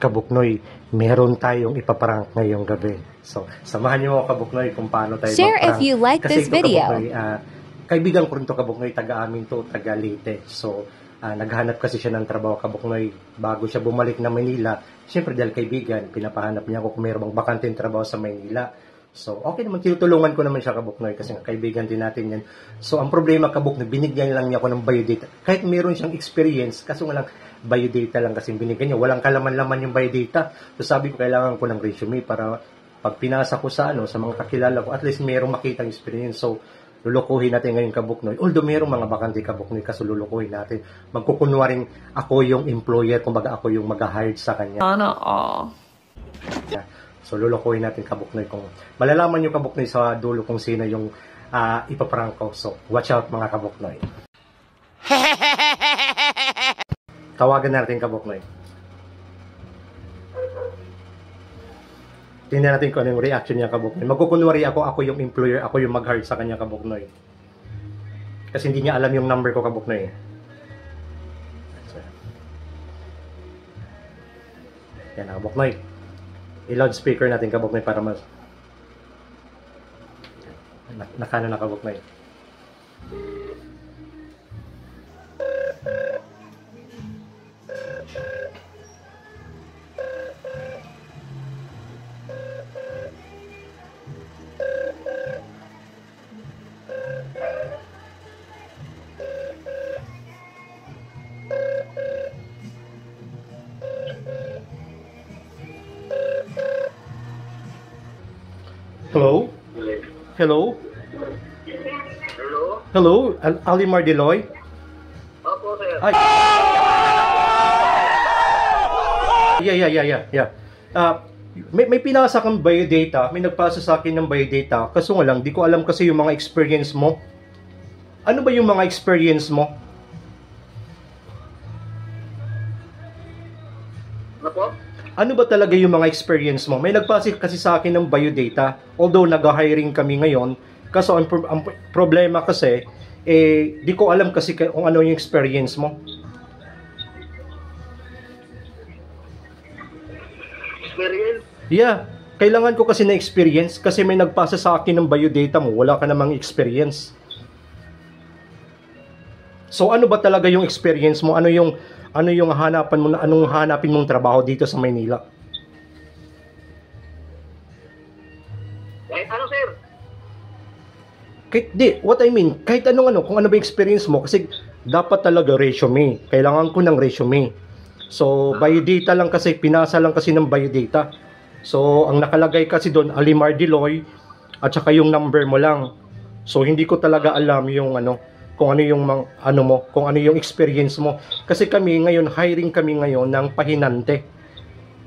Kabuknoy, meron tayong ipaprank ngayong gabi. So, samahan niyo ako Kabuknoy kung paano tayo Share if you like Kasi this video. Kabuknoy, kaibigan ko rin to Kabuknoy, taga amin to, taga Leyte. So, naghanap kasi siya ng trabaho Kabuknoy bago siya bumalik na Manila. Siyempre dahil kaibigan, pinapahanap niya ako kung mayroong bang bakanteng trabaho sa Manila. So, okay naman, tinutulungan ko naman siya Kabuknoy kasi kaibigan din natin yan. So, ang problema Kabuknoy, binigyan lang niya ako ng biodata. Kahit meron siyang experience, kaso nga lang, biodata lang kasi binigyan niya. Walang kalaman-laman yung biodata. So, sabi ko, kailangan ko ng resume para pag pinasa ko sa mga kakilala ko, at least merong makitang experience. So, lulukuhin natin ngayon Kabuknoy. Although merong mga bakante Kabuknoy, kaso lulukuhin natin. Magkukunwaring ako yung employer, kumbaga ako yung mag-hired sa kanya. So, lulukuhin natin Kabuknoy. Kung malalaman nyo Kabuknoy sa dulo kung sino yung ipaprank ko. So, watch out mga Kabuknoy. Tawagan natin Kabuknoy. Tingnan natin kung ano yung reaction niya Kabuknoy. Magkukunwari ako yung employer, ako yung mag-hire sa kanya Kabuknoy. Kasi hindi niya alam yung number ko Kabuknoy. Yan Kabuknoy. I-loudspeaker natin Kabuknoy para mas nakano na Kabuknoy. Hello? Hello? Hello? Hello? Alimar Deloy? Opo, sir. Ay. Yeah. May pinasa kang biodata, may nagpasa sa akin ng biodata, kaso nga lang, di ko alam kasi yung mga experience mo. Ano ba yung mga experience mo? Ano po? Ano ba talaga yung mga experience mo? May nagpasa kasi sa akin ng biodata, although nag-hiring kami ngayon, kaso ang problema kasi, di ko alam kasi kung ano yung experience mo. Experience? Yeah, kailangan ko kasi na experience kasi may nagpasa sa akin ng biodata mo, wala ka namang experience. So ano ba talaga yung experience mo? Ano yung hanapan mo, anong hanapin mong trabaho dito sa Maynila? Kahit ano, sir? What I mean, kahit kung ano ba experience mo, kasi dapat talaga resume. Kailangan ko ng resume. So, biodata lang kasi, pinasa lang kasi ng biodata. So, ang nakalagay kasi doon, Alimar Deloy, at saka yung number mo lang. So, hindi ko talaga alam yung kung ano yung kung ano yung experience mo. Kasi kami ngayon, hiring kami ngayon ng pahinante.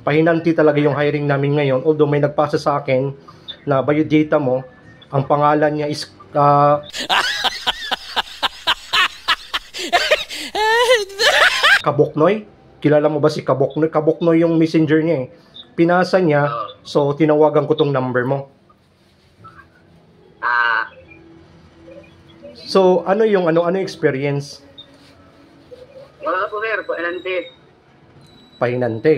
Pahinante talaga yung hiring namin ngayon. Although may nagpasa sa akin na biodata mo, ang pangalan niya is Kabuknoy. Kilala mo ba si Kabuknoy? Kabuknoy yung messenger niya eh. Pinasa niya, so tinawagan ko tong number mo. So, ano yung experience? Wala po, sir. Painante. Pahinante.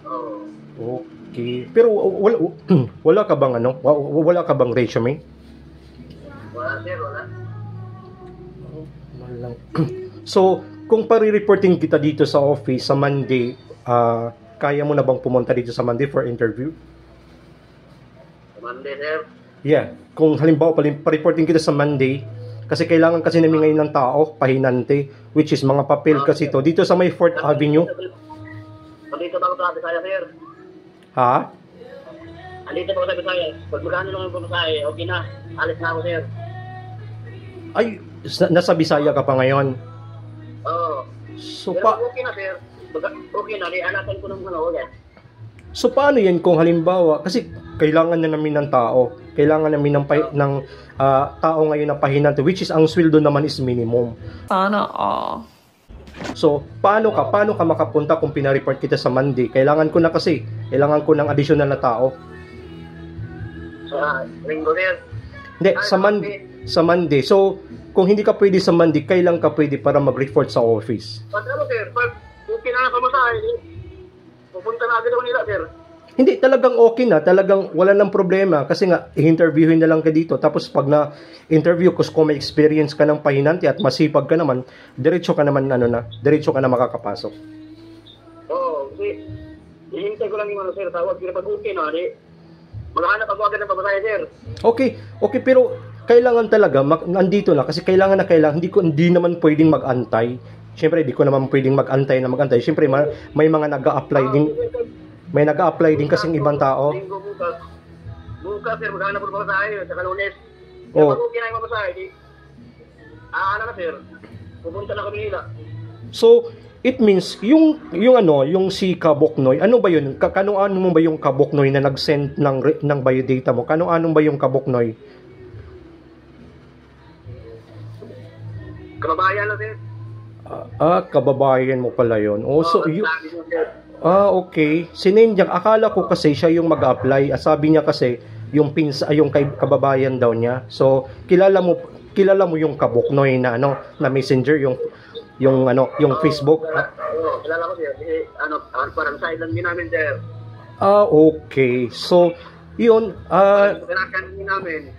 Oo. Okay. Pero wala ka bang wala ka bang resume? Wala, sir. Wala. Wala. So, kung pare-reporting kita dito sa office sa Monday, kaya mo na bang pumunta dito sa Monday for interview? Monday, sir. Yeah. Kung halimbawa pa-reporting kita sa Monday, kasi kailangan kasi namin ngayon ng tao, pahinante, which is mga papel kasi to. Dito sa may 4th Avenue. Andito pa ako sa Bisaya, sir. Ha? Andito pa ako sa Bisaya. Pag magkano lang yung Bisaya, okay na. Alis na ako, sir. Ay, nasa Bisaya ka pa ngayon. Oo. So, Pero okay na, sir. Okay na. Lianapan ko ng ulit. So paano yan kung halimbawa, kasi kailangan na namin ng tao, kailangan namin ng tao ngayon na pahinante, which is ang sweldo naman is minimum. Sana So paano ka makapunta kung pinareport kita sa Monday? Kailangan ko ng additional na tao. Sa linggo, sir. Hindi, sa Monday. So kung hindi ka pwede sa Monday, kailan ka pwede para mag-report sa office? Pag ano, sir, pag okay na ako sa pupunta Manila, sir. Hindi, talagang okay na, talagang wala nang problema kasi nga, i-interviewin na lang ka dito. Tapos pag na-interview, kung may experience ka ng pahinante at masipag ka naman, diretso ka naman, diretso ka na makakapasok. Oo, kasi hihintay ko lang yung sir, tawag, pag okay na, di, maghanap ako agad ng papasahe, sir. Okay, pero kailangan talaga, nandito na, kasi kailangan, hindi naman pwedeng mag-antay. Siyempre, di ko naman pwedeng mag-antay. Siyempre, may mga nag-a-apply din. May nag-a-apply din kasing ibang tao. Linggo bukas, sir, maghanap ko ng papasahe, sa Lunes. Oh. Pag okay na yung papasahe, di, na, sir, pupunta na kami nila. So, it means, yung si Kaboknoy, ano ba yun? Kano-ano mo ba yung Kaboknoy na nag-send ng biodata mo? Kano-ano ba yung Kaboknoy? Kababayan lang, sir. Kababayan mo pala yun. Okay. Sinendyak, akala ko kasi siya yung mag-apply. Sabi niya kasi, yung kababayan daw niya. So, kilala mo yung Kaboknoy na messenger, yung Facebook. Kilala ko siya. Parang side lang din namin, sir. Okay. So, yun. Kailangan din namin.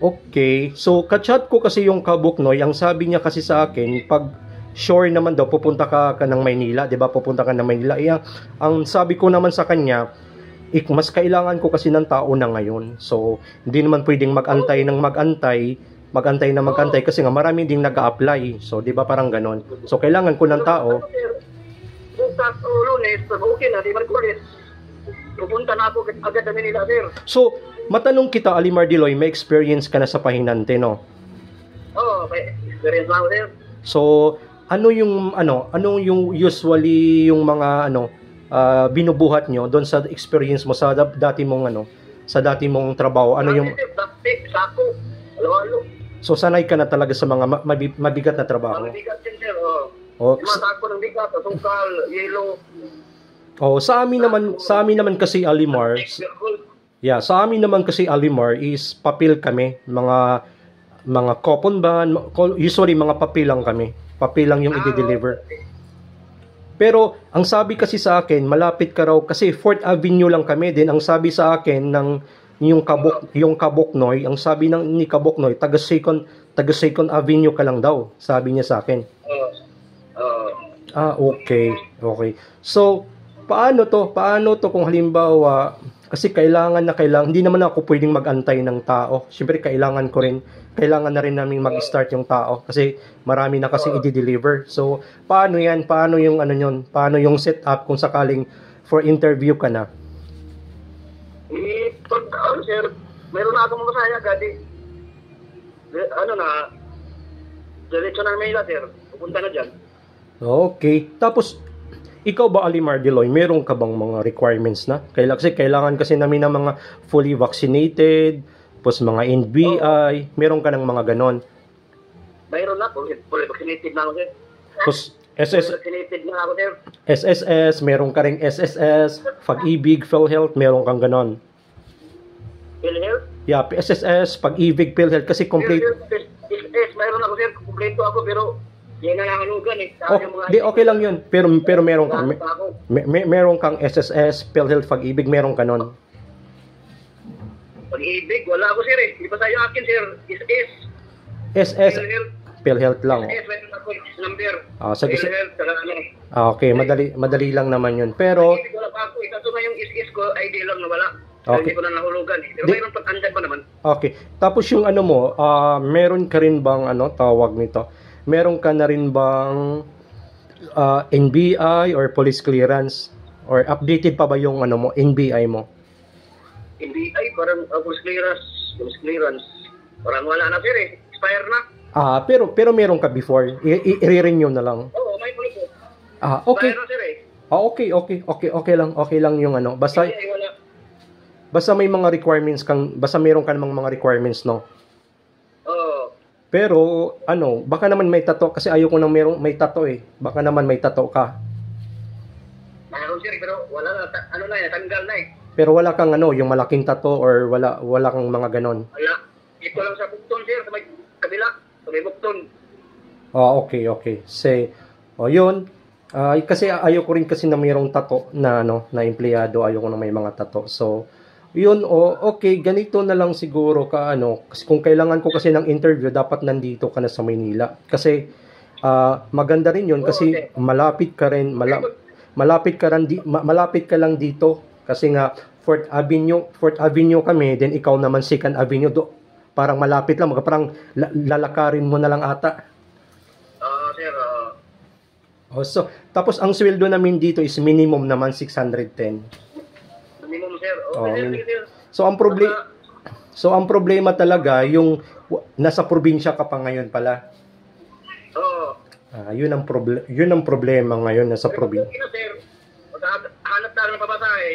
Okay. So, kachat ko kasi yung Kaboknoy. Ang sabi niya kasi sa akin, pag sure naman daw, pupunta ka ng Maynila. Diba? Pupunta ka ng Maynila. Ang sabi ko naman sa kanya, mas kailangan ko kasi ng tao na ngayon. So, hindi naman pwedeng mag-antay kasi nga marami ding nag-a-apply. So, 'di ba parang ganon. So, kailangan ko ng tao. Bukas o Lunes, okay na, di ba kulit. Pupunta na ako agad na Manila, sir. So, matanong kita, Alimar Diloy, may experience ka na sa pahinante, no? Oo, may experience na ako, sir. So, ano yung usually yung mga binubuhat nyo doon sa experience mo sa dati mong trabaho? Ano yung Sako, halo-halo. So, sanay ka na talaga sa mga mabigat na trabaho? Mabigat din, sir. Mga sako ng bigat, sungkal, yelo. Sa amin naman kasi Alimar, sa amin naman kasi Alimar is papel kami, mga coupon ban, usually mga papel lang kami. Papel lang yung i-deliver. Pero ang sabi kasi sa akin, malapit ka raw kasi 4th Avenue lang kami din. Ang sabi sa akin yung Kaboknoy, ang sabi ni Kaboknoy, taga 2nd Avenue ka lang daw, sabi niya sa akin. Okay. So, paano to kung halimbawa, kasi kailangan, hindi naman ako pwedeng mag-antay ng tao. Siyempre, kailangan na rin namin mag-start yung tao kasi marami na kasing i-deliver. So, paano yan? Paano yung Paano yung setup kung sakaling for interview ka na? Sir, meron na akong masaya agad eh. Diretso na Manila, sir. Pupunta na dyan. Okay. Tapos, ikaw ba, Alimar Diloy, meron ka bang mga requirements na? Kasi kailangan kasi namin ng mga fully vaccinated, tapos mga NBI, meron ka ng mga ganon. Mayroon na, fully vaccinated na ako, sir. Tapos, Vaccinated na ako, sir. SSS, meron ka ring SSS, Pag-ibig, PhilHealth, meron kang ganon. PhilHealth? Yeah, SSS, Pag-ibig, PhilHealth, kasi complete. Yes, mayroon ako, sir. Kompleto ako, pero yan na lang halugan eh. Okay lang yun. Pero meron kang meron kang SSS, PhilHealth, Pag-ibig, meron ka nun. Pag-ibig, wala ako, sir eh. Di ba sa'yo akin, sir? SS, PhilHealth lang. SS, meron ako number. Sige. PhilHealth, saka Okay, madali lang naman yun. Pero pag-ibig, wala pa ako. Ito na yung SS ko, ID lang na wala. Okay. Hindi ko na nahulugan eh. Pero mayroon pag-andyan pa naman. Okay. Tapos yung meron ka rin bang tawag nito? Meron ka na rin bang NBI or police clearance? Or updated pa ba yung NBI mo? NBI, parang police clearance. Parang wala na, sir eh. Expire na. Pero meron ka before. I-renew na lang. Oo, may police. Okay. Expire na, sir eh. Okay lang yung Basta may mga requirements basta meron ka namang mga requirements, no? Oo. Pero, baka naman may tato, kasi ayoko nang may tato eh. Baka naman may tato ka. Mayroon, sir, pero wala na, tanggal na eh. Pero wala kang yung malaking tato or wala kang mga ganon. Wala. Ito lang sa bukton, sir, sa may kabila, sa may bukton. Okay. Yun. Kasi ayoko rin kasi na mayroong tato na ano, na empleyado, ayoko na may mga tato. So, yun okay, ganito na lang siguro ka ano, kasi kung kailangan ko kasi ng interview, dapat nandito ka na sa Maynila. Kasi maganda rin yun kasi Okay. malapit ka rin, malapit ka rin malapit ka lang dito kasi nga Fourth Avenue kami, then ikaw naman Second Avenue parang malapit lang, parang lalakarin mo na lang ata. Sir, So, tapos ang sweldo namin dito is minimum naman 610. minimum, sir. Oh, Okay, sir, min- sige, sir. So ang problema talaga yung nasa probinsya ka pa ngayon pala. Oo. Yun ang problema ngayon nasa Pero probinsya. okay na, sir. Hanap tayo ng papasahe.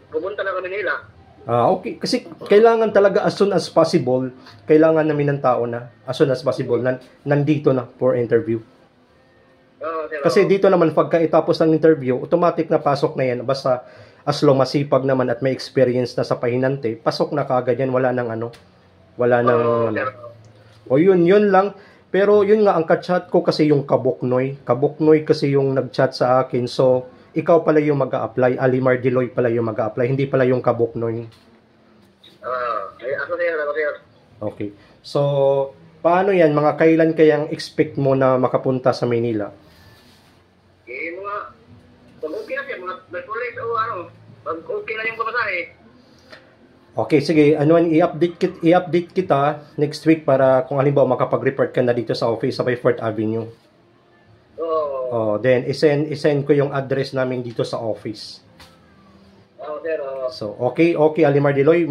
Pupunta na kami nila. Okay, kasi kailangan talaga as soon as possible, kailangan namin ng tao na as soon as possible nandito na for interview. Oo, sir. Kasi dito naman pagka itapos ng interview, automatic na pasok na yan basta as long masipag naman at may experience na sa pahinante, pasok na kaagad yan, wala nang wala nang Oo, ano. sir. O yun lang. Pero yun nga, ang ka-chat ko kasi yung Kabuknoy. Kabuknoy kasi yung nag-chat sa akin. So, ikaw pala yung mag-a-apply. Alimar Diloy pala yung mag-a-apply. Hindi pala yung Kabuknoy. Ako, sir. Okay. So, paano yan? Mga kailan kayang expect mo na makapunta sa Manila? Pag okay na, sir, may police o pag okay na yung papasahe. Okay, sige. I-update kita next week para kung halimbawa makapag-report ka na dito sa office sa may 4th Avenue. Oo. Then isend ko yung address namin dito sa office. Oo, sir. So, okay, Alimar Diloy,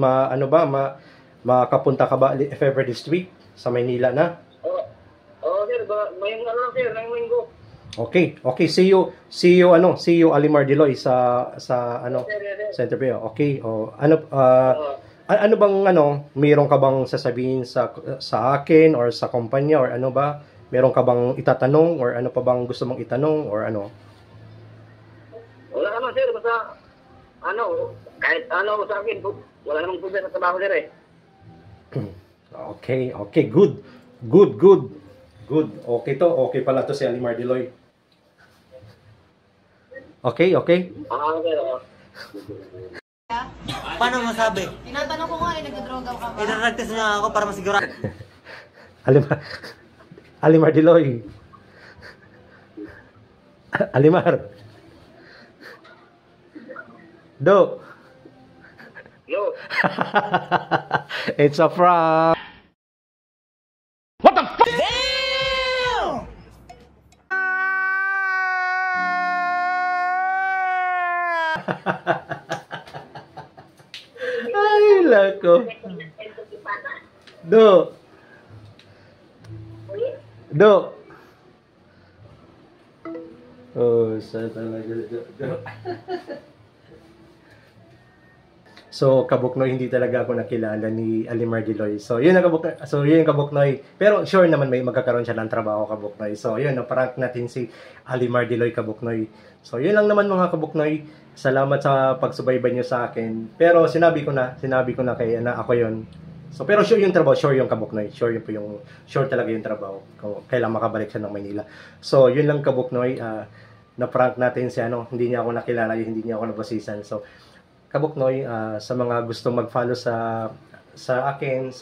makapunta ka ba if ever this week sa Maynila na? Oo, sir. Ngayong lang, sir. Ngayong linggo. Okay, see you Alimar Diloy sa Sir. sa interview. Okay, ano bang mayroon ka bang sasabihin sa akin or sa kumpanya or ano ba? Meron ka bang itatanong or ano pa bang gusto mong itanong or ano? Wala naman, sir. Basta, kahit sa akin, wala namang problema sa trabaho, sir, eh. Okay, good. Okay pala to si Alimar Diloy. Okay. Sir. Paano masabi? Tinatanong ko nga nagdodroga ka ba? Idaragtas niya ako para masigurado. Alimar Diloy. Alimar. Do. Yo. It's a prank. Ay, lako. Do. Sa talaga. So, Kabuknoy, hindi talaga ako nakilala ni Alimar Diloy. So, yun yung Kabuknoy. Pero sure naman may magkakaroon siya ng trabaho, Kabuknoy. So, yun, na-prank natin si Alimar Diloy, Kabuknoy. So, yun lang naman mga Kabuknoy. Salamat sa pagsubaybay niyo sa akin. Pero sinabi ko na kay ako yun. So, pero sure yung trabaho, sure yung Kabuknoy. Sure talaga yung trabaho. Kung kailan makabalik siya ng Maynila. So, yun lang Kabuknoy. Na-prank natin si hindi niya ako nakilala, hindi niya ako nabasisan. So, Kabuknoy, sa mga gustong mag-follow sa aking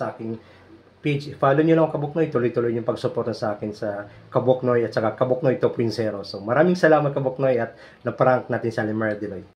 page, follow nyo lang Kabuknoy, tuloy-tuloy yung pagsuporta sa akin sa Kabuknoy at saka Kabuknoy 2.0. So maraming salamat Kabuknoy at na-prank natin si Alimar Diloy.